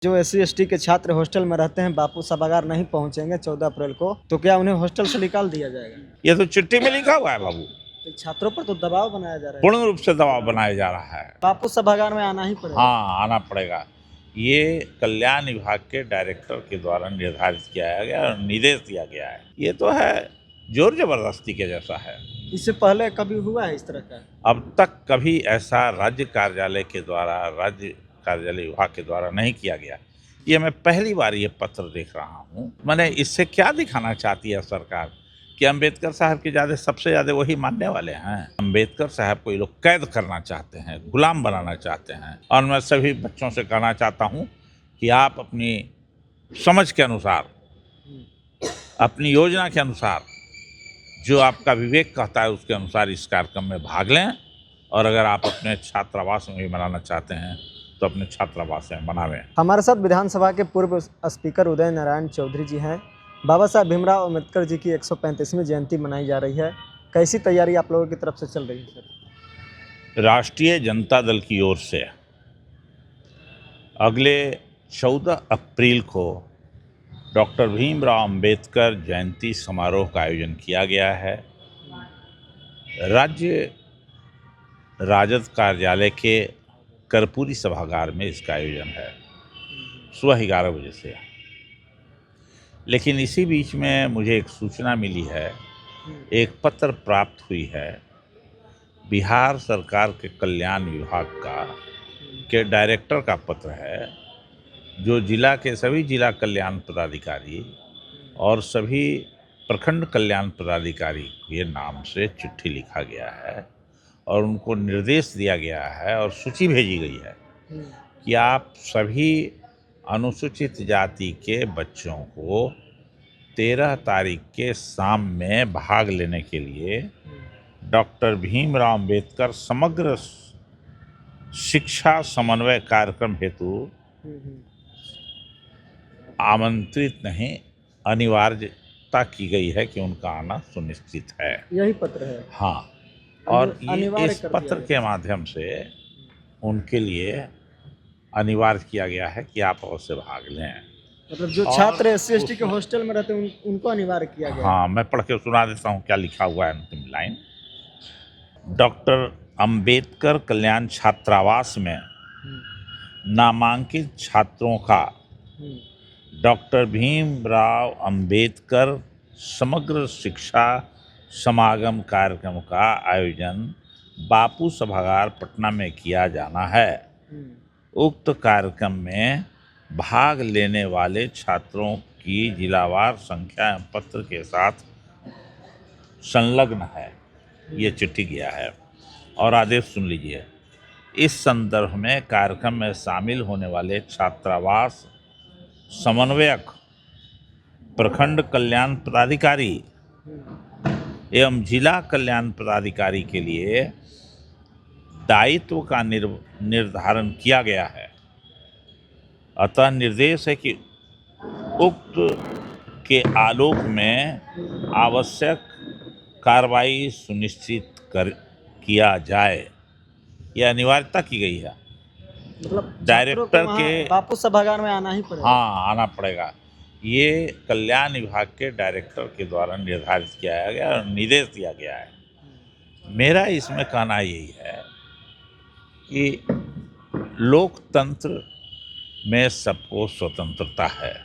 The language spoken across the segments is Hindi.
जो SC/ST के छात्र हॉस्टल में रहते हैं बापू सभागार नहीं पहुंचेंगे 14 अप्रैल को, तो क्या उन्हें हॉस्टल से निकाल दिया जाएगा? ये तो चिट्ठी में लिखा हुआ है बाबू। तो छात्रों पर तो दबाव बनाया जा रहा है। पूर्ण रूप से दबाव बनाया जा रहा है। बापू सभागार में आना ही पड़ेगा। हाँ, आना पड़ेगा। ये कल्याण विभाग के डायरेक्टर के द्वारा निर्धारित किया गया और निर्देश दिया गया है। ये तो है जोर जबरदस्ती के जैसा है। इससे पहले कभी हुआ है इस तरह का? अब तक कभी ऐसा राज्य कार्यालय विभाग के द्वारा नहीं किया गया। ये मैं पहली बार ये पत्र देख रहा हूँ। मैंने इससे क्या दिखाना चाहती है सरकार कि अंबेडकर साहब के सबसे ज़्यादा वही मानने वाले हैं। अंबेडकर साहब को ये लोग कैद करना चाहते हैं, गुलाम बनाना चाहते हैं। और मैं सभी बच्चों से कहना चाहता हूँ कि आप अपनी समझ के अनुसार, अपनी योजना के अनुसार, जो आपका विवेक कहता है उसके अनुसार इस कार्यक्रम में भाग लें। और अगर आप अपने छात्रावास में भी मनाना चाहते हैं तो अपने छात्रावास में मनावें। हमारे साथ विधानसभा के पूर्व स्पीकर उदय नारायण चौधरी जी हैं। बाबा साहब भीमराव अम्बेडकर जी की 135वीं जयंती मनाई जा रही है। कैसी तैयारी आप लोगों की तरफ से चल रही है सर? राष्ट्रीय जनता दल की ओर से अगले 14 अप्रैल को डॉक्टर भीमराव अम्बेडकर जयंती समारोह का आयोजन किया गया है। राज्य राजद कार्यालय के कर्पूरी सभागार में इसका आयोजन है सुबह 11 बजे से। लेकिन इसी बीच में मुझे एक सूचना मिली है, एक पत्र प्राप्त हुई है बिहार सरकार के कल्याण विभाग के डायरेक्टर का पत्र है, जो जिला के सभी जिला कल्याण पदाधिकारी और सभी प्रखंड कल्याण पदाधिकारी के नाम से चिट्ठी लिखा गया है और उनको निर्देश दिया गया है और सूची भेजी गई है कि आप सभी अनुसूचित जाति के बच्चों को 13 तारीख के शाम में भाग लेने के लिए डॉक्टर भीमराव अम्बेडकर समग्र शिक्षा समन्वय कार्यक्रम हेतु आमंत्रित नहीं, अनिवार्यता की गई है कि उनका आना सुनिश्चित है। यही पत्र है। हाँ, और इस पत्र के माध्यम से उनके लिए अनिवार्य किया गया है कि आप अवश्य भाग लें। मतलब जो छात्र SC/ST के हॉस्टल में रहते हैं उनको अनिवार्य किया गया। हाँ, मैं पढ़ के सुना देता हूँ क्या लिखा हुआ है अंतिम लाइन। डॉक्टर अंबेडकर कल्याण छात्रावास में नामांकित छात्रों का डॉक्टर भीमराव अम्बेडकर समग्र शिक्षा समागम कार्यक्रम का आयोजन बापू सभागार पटना में किया जाना है। उक्त कार्यक्रम में भाग लेने वाले छात्रों की जिलावार संख्या एवं पत्र के साथ संलग्न है। ये चिट्ठी गया है और आदेश सुन लीजिए। इस संदर्भ में कार्यक्रम में शामिल होने वाले छात्रावास समन्वयक, प्रखंड कल्याण पदाधिकारी एवं जिला कल्याण पदाधिकारी के लिए दायित्व का निर्धारण किया गया है। अतः निर्देश है कि उक्त के आलोक में आवश्यक कार्रवाई सुनिश्चित किया जाए। यह अनिवार्यता की गई है। मतलब डायरेक्टर के बापू सभागार में आना ही पड़ेगा। हाँ, आना पड़ेगा। ये कल्याण विभाग के डायरेक्टर के द्वारा निर्धारित किया गया और निर्देश दिया गया है। मेरा इसमें कहना यही है कि लोकतंत्र में सबको स्वतंत्रता है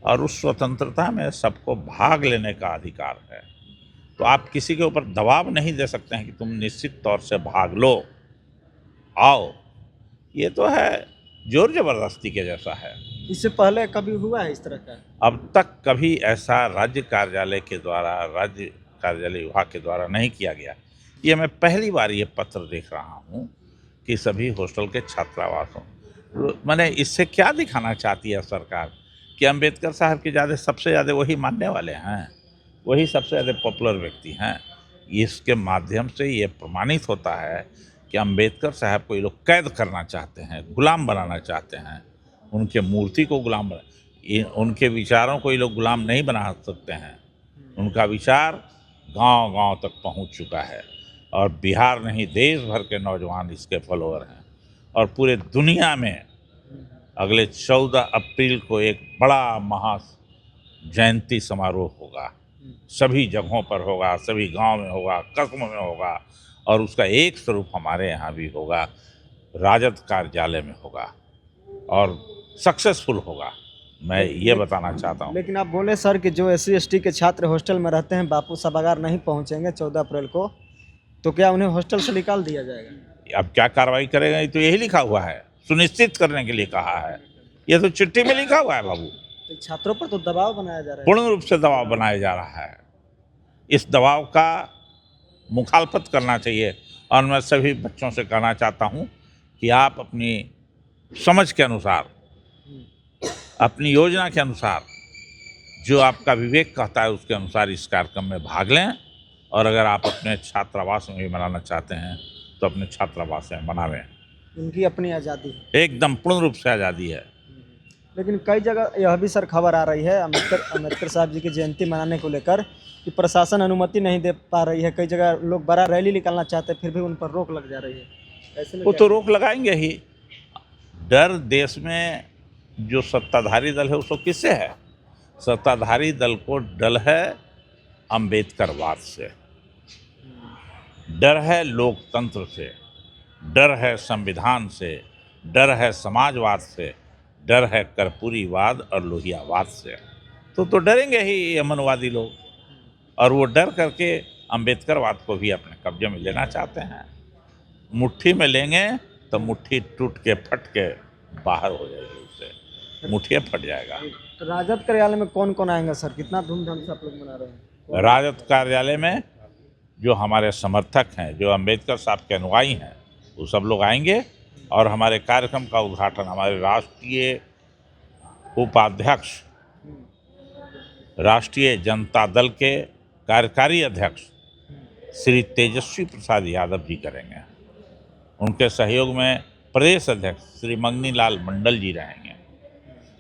और उस स्वतंत्रता में सबको भाग लेने का अधिकार है। तो आप किसी के ऊपर दबाव नहीं दे सकते हैं कि तुम निश्चित तौर से भाग लो, आओ। ये तो है जोर जबरदस्ती के जैसा है। इससे पहले कभी हुआ है इस तरह का? अब तक कभी ऐसा राज्य कार्यालय विभाग के द्वारा नहीं किया गया। ये मैं पहली बार ये पत्र देख रहा हूँ कि सभी हॉस्टल के छात्रावासों, मैंने इससे क्या दिखाना चाहती है सरकार कि अंबेडकर साहब के सबसे ज़्यादा वही मानने वाले हैं, वही सबसे ज़्यादा पॉपुलर व्यक्ति हैं। इसके माध्यम से ये प्रमाणित होता है कि अंबेडकर साहब को ये लोग कैद करना चाहते हैं, गुलाम बनाना चाहते हैं। उनके मूर्ति को गुलाम उनके विचारों को ये लोग गुलाम नहीं बना सकते हैं। उनका विचार गांव-गांव तक पहुंच चुका है और बिहार नहीं देश भर के नौजवान इसके फॉलोअर हैं और पूरे दुनिया में अगले 14 अप्रैल को एक बड़ा महा जयंती समारोह होगा। सभी जगहों पर होगा, सभी गांव में होगा, कस्बों में होगा, और उसका एक स्वरूप हमारे यहाँ भी होगा, राजद कार्यालय में होगा और सक्सेसफुल होगा। मैं ये बताना चाहता हूँ। लेकिन आप बोले सर कि जो SC/ST के छात्र हॉस्टल में रहते हैं बापू सभागार नहीं पहुंचेंगे 14 अप्रैल को, तो क्या उन्हें हॉस्टल से निकाल दिया जाएगा? अब क्या कार्रवाई करेगा, ये तो यही लिखा हुआ है, सुनिश्चित करने के लिए कहा है। ये तो चिट्ठी में लिखा हुआ है बाबू। तो छात्रों पर तो दबाव बनाया जा रहा है। पूर्ण रूप से दबाव बनाया जा रहा है। इस दबाव का मुखालफत करना चाहिए, और मैं सभी बच्चों से कहना चाहता हूँ कि आप अपनी समझ के अनुसार, अपनी योजना के अनुसार, जो आपका विवेक कहता है उसके अनुसार इस कार्यक्रम में भाग लें। और अगर आप अपने छात्रावास में भी मनाना चाहते हैं तो अपने छात्रावास में मनावें। उनकी अपनी आज़ादी है, एकदम पूर्ण रूप से आज़ादी है। लेकिन कई जगह यह भी सर खबर आ रही है अम्बेडकर साहब जी की जयंती मनाने को लेकर कि प्रशासन अनुमति नहीं दे पा रही है। कई जगह लोग बड़ा रैली निकालना चाहते हैं, फिर भी उन पर रोक लग जा रही है। ऐसे में वो तो रोक लगाएंगे ही। डर देश में जो सत्ताधारी दल है उसको किससे है? सत्ताधारी दल को डर है अम्बेडकरवाद से, डर है लोकतंत्र से, डर है संविधान से, डर है समाजवाद से, डर है कर्पूरीवाद और लोहियावाद से। तो डरेंगे ही ये अमनवादी लोग, और वो डर करके अम्बेडकरवाद को भी अपने कब्जे में लेना चाहते हैं। मुट्ठी में लेंगे तो मुट्ठी टूट के फट के बाहर हो जाएगी, उससे मुट्ठी फट जाएगा। राजद कार्यालय में कौन कौन आएंगे सर? कितना धूमधाम से आप लोग मना रहे हैं? राजद कार्यालय में जो हमारे समर्थक हैं, जो अम्बेडकर साहब के अनुयायी हैं, वो सब लोग आएंगे, और हमारे कार्यक्रम का उद्घाटन हमारे राष्ट्रीय उपाध्यक्ष, राष्ट्रीय जनता दल के कार्यकारी अध्यक्ष श्री तेजस्वी प्रसाद यादव जी करेंगे। उनके सहयोग में प्रदेश अध्यक्ष श्री मंगनी लाल मंडल जी रहेंगे,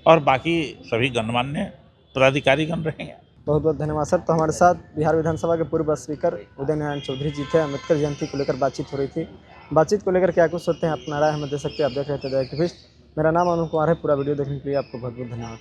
और बाकी सभी गणमान्य पदाधिकारीगण रहेंगे। बहुत बहुत धन्यवाद सर। तो हमारे साथ बिहार विधानसभा के पूर्व स्पीकर उदय नारायण चौधरी जी थे। अम्बेडकर जयंती को लेकर बातचीत हो रही थी। बातचीत को लेकर क्या कुछ सोचते हैं, अपना राय हमें दे सकते हैं। आप देख रहे थे द एक्टिविस्ट। मेरा नाम अनु कुमार है। पूरा वीडियो देखने के लिए आपको बहुत बहुत धन्यवाद।